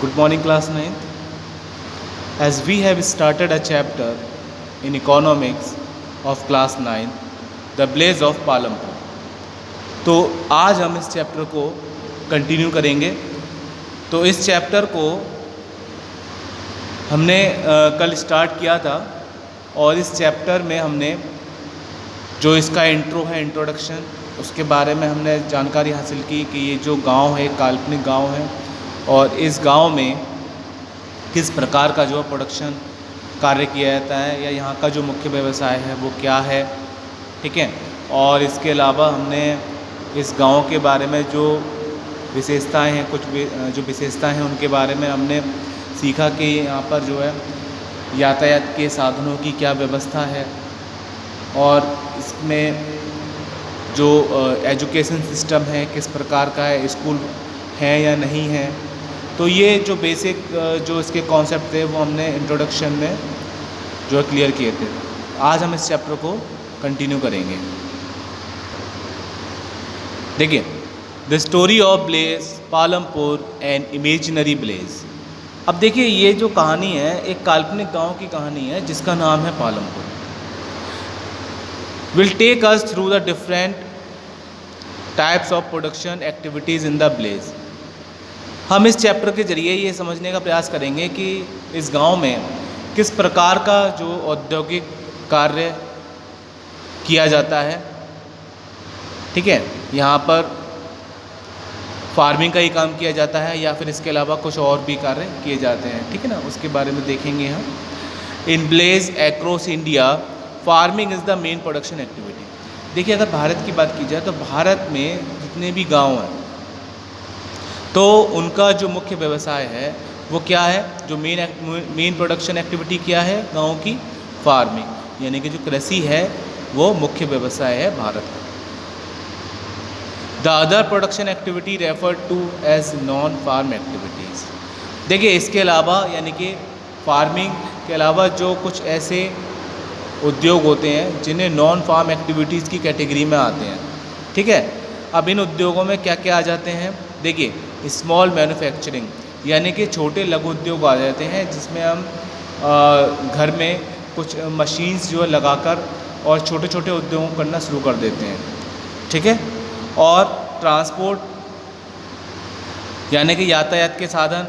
Good morning, class 9. As we have started a chapter in economics of class 9, the blaze of Palampur, तो आज हम इस chapter को continue करेंगे। तो इस चैप्टर को हमने कल स्टार्ट किया था और इस चैप्टर में हमने जो इसका इंट्रो है, इंट्रोडक्शन, उसके बारे में हमने जानकारी हासिल की कि ये जो गांव है काल्पनिक गांव है और इस गांव में किस प्रकार का जो प्रोडक्शन कार्य किया जाता है या यहाँ का जो मुख्य व्यवसाय है वो क्या है, ठीक है। और इसके अलावा हमने इस गांव के बारे में जो विशेषताएं हैं, कुछ जो विशेषताएं हैं उनके बारे में हमने सीखा कि यहाँ पर जो है यातायात के साधनों की क्या व्यवस्था है और इसमें जो एजुकेशन सिस्टम है किस प्रकार का है, स्कूल है या नहीं है। तो ये जो बेसिक जो इसके कॉन्सेप्ट थे वो हमने इंट्रोडक्शन में जो है क्लियर किए थे। आज हम इस चैप्टर को कंटिन्यू करेंगे। देखिए, the story of village Palampur and imaginary village. अब देखिए, ये जो कहानी है एक काल्पनिक गांव की कहानी है जिसका नाम है Palampur. Will take us through the different types of production activities in the village. हम इस चैप्टर के जरिए ये समझने का प्रयास करेंगे कि इस गांव में किस प्रकार का जो औद्योगिक कार्य किया जाता है, ठीक है। यहाँ पर फार्मिंग का ही काम किया जाता है या फिर इसके अलावा कुछ और भी कार्य किए जाते हैं, ठीक है ना, उसके बारे में देखेंगे हम। In blaze across India farming is the main production activity. देखिए, अगर भारत की बात की जाए तो भारत में जितने भी गांव हैं तो उनका जो मुख्य व्यवसाय है वो क्या है, जो मेन प्रोडक्शन एक्टिविटी क्या है गांव की, फार्मिंग, यानी कि जो कृषि है वो मुख्य व्यवसाय है भारत का। The other production activity refer to as non farm activities. देखिए, इसके अलावा यानी कि फार्मिंग के अलावा जो कुछ ऐसे उद्योग होते हैं जिन्हें नॉन फार्म एक्टिविटीज़ की कैटेगरी में आते हैं, ठीक है। अब इन उद्योगों में क्या क्या आ जाते हैं, देखिए, स्मॉल मैन्युफैक्चरिंग यानी कि छोटे लघु उद्योग आ जाते हैं जिसमें हम घर में कुछ मशीन्स जो है लगाकर और छोटे छोटे उद्योग करना शुरू कर देते हैं, ठीक है। और ट्रांसपोर्ट यानी कि यातायात के साधन,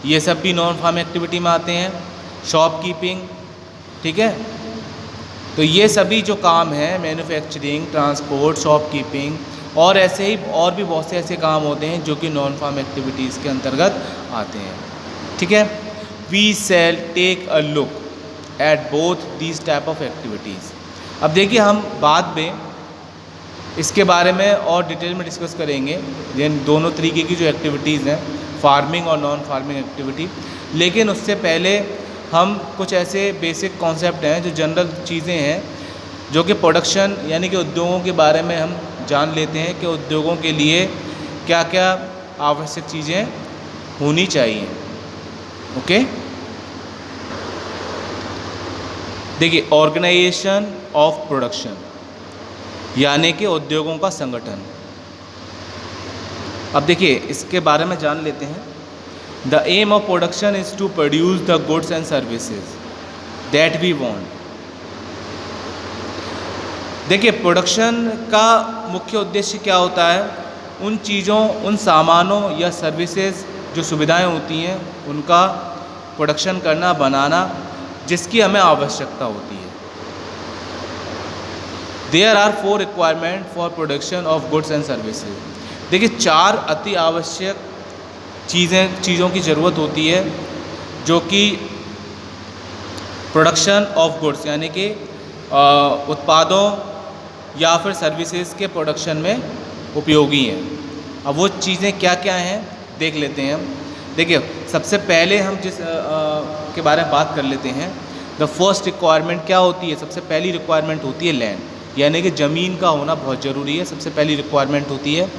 ये सब भी नॉन फार्म एक्टिविटी में आते हैं। शॉपकीपिंग, ठीक है। तो ये सभी जो काम हैं, मैन्युफैक्चरिंग, ट्रांसपोर्ट, शॉपकीपिंग और ऐसे ही और भी बहुत से ऐसे काम होते हैं जो कि नॉन फार्म एक्टिविटीज़ के अंतर्गत आते हैं, ठीक है। We shall take a look at both these type of activities. अब देखिए, हम बाद में इसके बारे में और डिटेल में डिस्कस करेंगे इन दोनों तरीके की जो एक्टिविटीज़ हैं, फार्मिंग और नॉन फार्मिंग एक्टिविटी। लेकिन उससे पहले हम कुछ ऐसे बेसिक कॉन्सेप्ट हैं जो जनरल चीज़ें हैं जो कि प्रोडक्शन यानी कि उद्योगों के बारे में हम जान लेते हैं कि उद्योगों के लिए क्या क्या आवश्यक चीज़ें होनी चाहिए। ओके, देखिए, ऑर्गेनाइजेशन ऑफ प्रोडक्शन यानी कि उद्योगों का संगठन। अब देखिए, इसके बारे में जान लेते हैं। The aim of production is to produce the goods and services that we want. देखिए, प्रोडक्शन का मुख्य उद्देश्य क्या होता है, उन चीज़ों, उन सामानों या सर्विसेज जो सुविधाएं होती हैं उनका प्रोडक्शन करना, बनाना, जिसकी हमें आवश्यकता होती है। There are 4 requirement for production of goods and services. देखिए, 4 अति आवश्यक चीज़ों की ज़रूरत होती है जो कि प्रोडक्शन ऑफ गुड्स यानी कि उत्पादों या फिर सर्विसेज के प्रोडक्शन में उपयोगी हैं। अब वो चीज़ें क्या क्या हैं देख लेते हैं हम। देखिए, सबसे पहले हम जिस के बारे में बात कर लेते हैं, द फर्स्ट रिक्वायरमेंट क्या होती है, सबसे पहली रिक्वायरमेंट होती है लैंड, यानी कि ज़मीन का होना बहुत ज़रूरी है, सबसे पहली रिक्वायरमेंट होती है।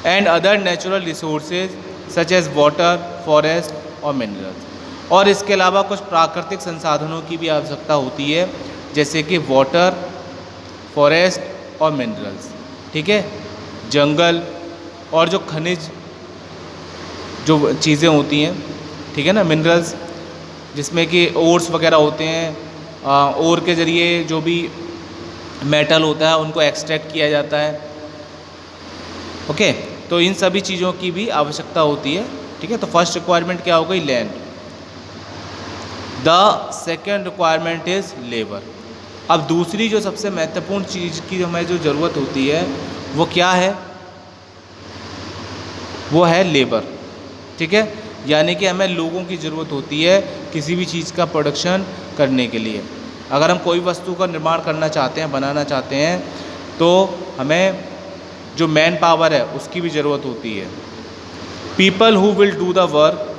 And other natural resources such as water, forest और मिनरल्स। और इसके अलावा कुछ प्राकृतिक संसाधनों की भी आवश्यकता होती है जैसे कि वाटर, फॉरेस्ट और मिनरल्स, ठीक है, जंगल और जो खनिज जो चीज़ें होती हैं, ठीक है ना, मिनरल्स, जिसमें कि ओर्स वगैरह होते हैं। ओर के ज़रिए जो भी मेटल होता है उनको एक्सट्रैक्ट किया जाता है। ओके, तो इन सभी चीज़ों की भी आवश्यकता होती है, ठीक है। तो फर्स्ट रिक्वायरमेंट क्या हो गई? Land. The second requirement is labour. अब दूसरी जो सबसे महत्वपूर्ण चीज़ की हमें जो ज़रूरत होती है वो क्या है? वो है लेबर, ठीक है। यानी कि हमें लोगों की ज़रूरत होती है किसी भी चीज़ का प्रोडक्शन करने के लिए। अगर हम कोई वस्तु का निर्माण करना चाहते हैं, बनाना चाहते हैं, तो हमें जो मैन पावर है उसकी भी ज़रूरत होती है। People who will do the work,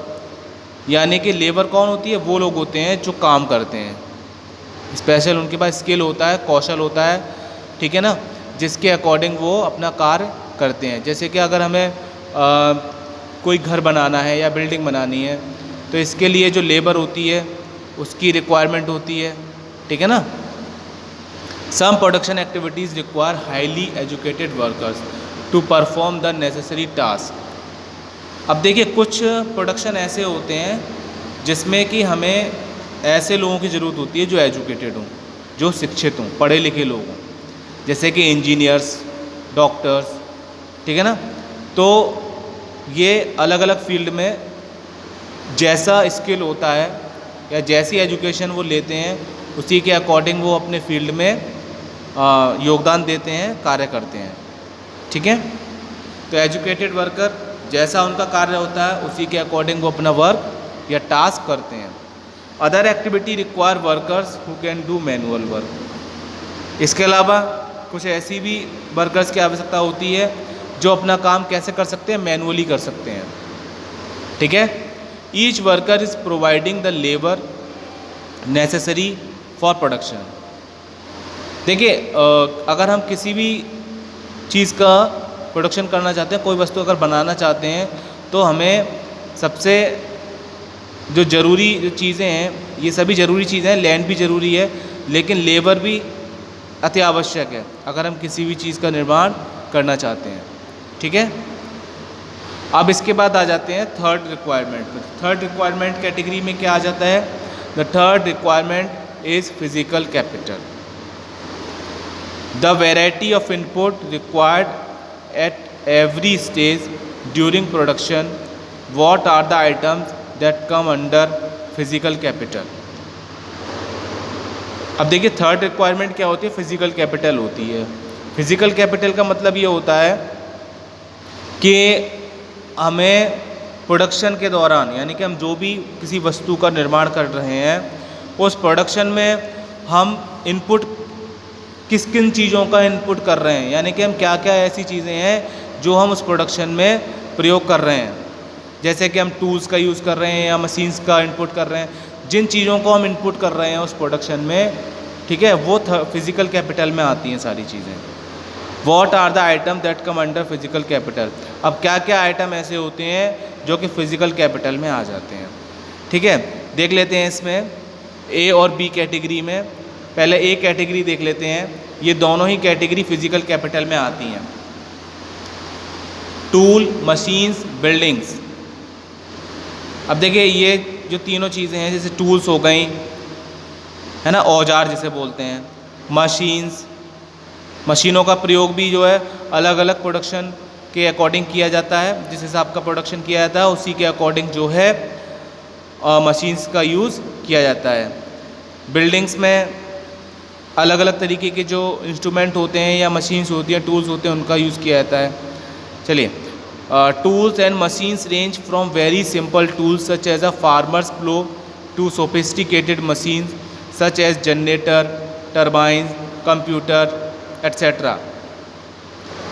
यानी कि लेबर कौन होती है? वो लोग होते हैं जो काम करते हैं, स्पेशल उनके पास स्किल होता है, कौशल होता है, ठीक है ना, जिसके अकॉर्डिंग वो अपना कार्य करते हैं। जैसे कि अगर हमें कोई घर बनाना है या बिल्डिंग बनानी है, तो इसके लिए जो लेबर होती है उसकी रिक्वायरमेंट होती है, ठीक है ना। Some production activities require highly educated workers to perform the necessary task. अब देखिए, कुछ प्रोडक्शन ऐसे होते हैं जिसमें कि हमें ऐसे लोगों की ज़रूरत होती है जो एजुकेटेड हों, जो शिक्षित हों, पढ़े लिखे लोग हों, जैसे कि इंजीनियर्स, डॉक्टर्स, ठीक है ना। तो ये अलग अलग फील्ड में जैसा स्किल होता है या जैसी एजुकेशन वो लेते हैं, उसी के अकॉर्डिंग वो अपने फील्ड में योगदान देते हैं, कार्य करते हैं, ठीक है। तो एजुकेटेड वर्कर जैसा उनका कार्य होता है उसी के अकॉर्डिंग वो अपना वर्क या टास्क करते हैं। Other activity require workers who can do manual work. इसके अलावा कुछ ऐसी भी वर्कर्स की आवश्यकता होती है जो अपना काम कैसे कर सकते हैं? मैनुअली कर सकते हैं, ठीक है। Each worker is providing the labour necessary for production. देखिए, अगर हम किसी भी चीज़ का प्रोडक्शन करना चाहते हैं, कोई वस्तु अगर बनाना चाहते हैं, तो हमें सबसे जो ज़रूरी जो चीज़ें हैं, ये सभी ज़रूरी चीज़ें हैं। लैंड भी ज़रूरी है, लेकिन लेबर भी अति आवश्यक है अगर हम किसी भी चीज़ का निर्माण करना चाहते हैं, ठीक है। अब इसके बाद आ जाते हैं थर्ड रिक्वायरमेंट में। थर्ड रिक्वायरमेंट कैटेगरी में क्या आ जाता है? The third requirement is physical capital. The variety of input required at every stage during production, what are the items that come under physical capital. अब देखिए, थर्ड रिक्वायरमेंट क्या होती है? फिजिकल कैपिटल होती है। फिजिकल कैपिटल का मतलब ये होता है कि हमें प्रोडक्शन के दौरान, यानी कि हम जो भी किसी वस्तु का निर्माण कर रहे हैं, उस प्रोडक्शन में हम इनपुट किस किन चीज़ों का इनपुट कर रहे हैं, यानी कि हम क्या क्या ऐसी चीज़ें हैं जो हम उस प्रोडक्शन में प्रयोग कर रहे हैं। जैसे कि हम टूल्स का यूज़ कर रहे हैं या मशीन्स का इनपुट कर रहे हैं, जिन चीज़ों को हम इनपुट कर रहे हैं उस प्रोडक्शन में, ठीक है, वो फिजिकल कैपिटल में आती हैं सारी चीज़ें। What are the item that come under physical capital. अब क्या क्या आइटम ऐसे होते हैं जो कि फिजिकल कैपिटल में आ जाते हैं, ठीक है। देख लेते हैं इसमें ए और बी कैटेगरी में। पहले ए कैटेगरी देख लेते हैं। ये दोनों ही कैटेगरी फिजिकल कैपिटल में आती हैं। Tool, machines, buildings. अब देखिए, ये जो तीनों चीज़ें हैं, जैसे टूल्स हो गई, है ना, औजार जिसे बोलते हैं, मशीन्स, मशीनों का प्रयोग भी जो है अलग अलग प्रोडक्शन के अकॉर्डिंग किया जाता है। जिस हिसाब का प्रोडक्शन किया जाता है उसी के अकॉर्डिंग जो है मशीन्स का यूज़ किया जाता है। बिल्डिंग्स में अलग अलग तरीके के जो इंस्ट्रूमेंट होते हैं या मशीन्स होती हैं, टूल्स होते हैं, उनका यूज़ किया जाता है। चलिए, tools and machines range from very simple tools such as a farmer's plough to sophisticated machines such as generator, turbine, computer, etc.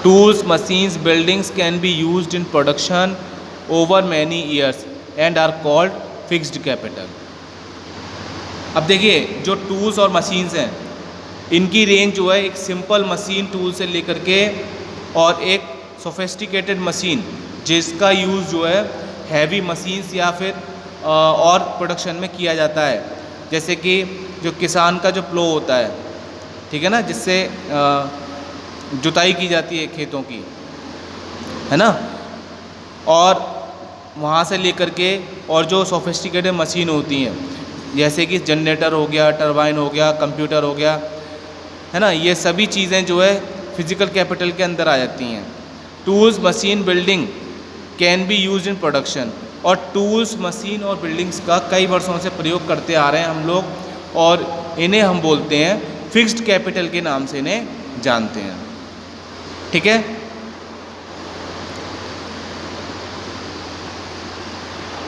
Tools, machines, buildings can be used in production over many years and are called fixed capital. अब देखिए, जो tools और machines हैं, इनकी range जो है एक simple machine tool से लेकर के और एक सोफिस्टिकेटेड मशीन जिसका यूज़ जो है हैवी मशीन्स या फिर और प्रोडक्शन में किया जाता है। जैसे कि जो किसान का जो प्लो होता है, ठीक है ना, जिससे जुताई की जाती है खेतों की, है ना, और वहाँ से लेकर के और जो सोफिस्टिकेटेड मशीन होती हैं जैसे कि जनरेटर हो गया, टरबाइन हो गया, कंप्यूटर हो गया, है ना, ये सभी चीज़ें जो है फिजिकल कैपिटल के अंदर आ जाती हैं। Tools, machine, building can be use in production. और टूल्स, मशीन और बिल्डिंग्स का कई वर्षों से प्रयोग करते आ रहे हैं हम लोग, और इन्हें हम बोलते हैं फिक्स्ड कैपिटल के नाम से इन्हें जानते हैं। ठीक है।